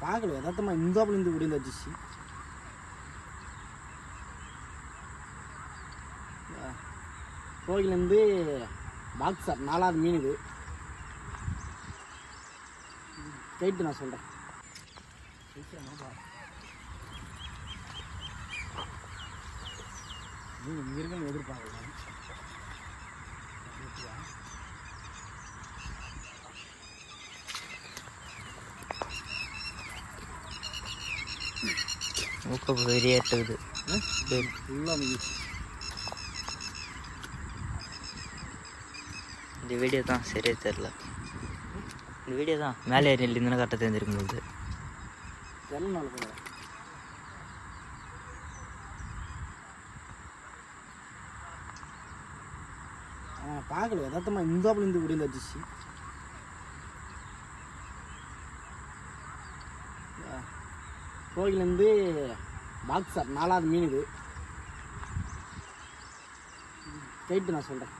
பார்க்கல யதார்த்தமாக இந்தாப்புலேருந்து ஓடி வந்துச்சு. கோயிலேருந்து பாக்ஸர் 4வது மீன் இது. போயிட்டு நான் சொல்கிறேன். நீங்கள் இங்கே இருக்குன்னு எதிர்பார்க்கல. மூக்க வெளியேற்றுது ஃபுல்லாக மீன். இந்த வீடியோ தான் சரியாக தெரில. இந்த வீடியோ தான் மேலே ஏறி இல்லைன்னு கரெக்டாக தெரிஞ்சிருக்கும் போது தெரியல. பார்க்கல யதார்த்தமாக இந்தாப்புலேருந்து ஓடி வந்துச்சு. கோயிலேருந்து பாக்ஸர் 4வது மீன் இது. போயிட்டு நான் சொல்கிறேன்.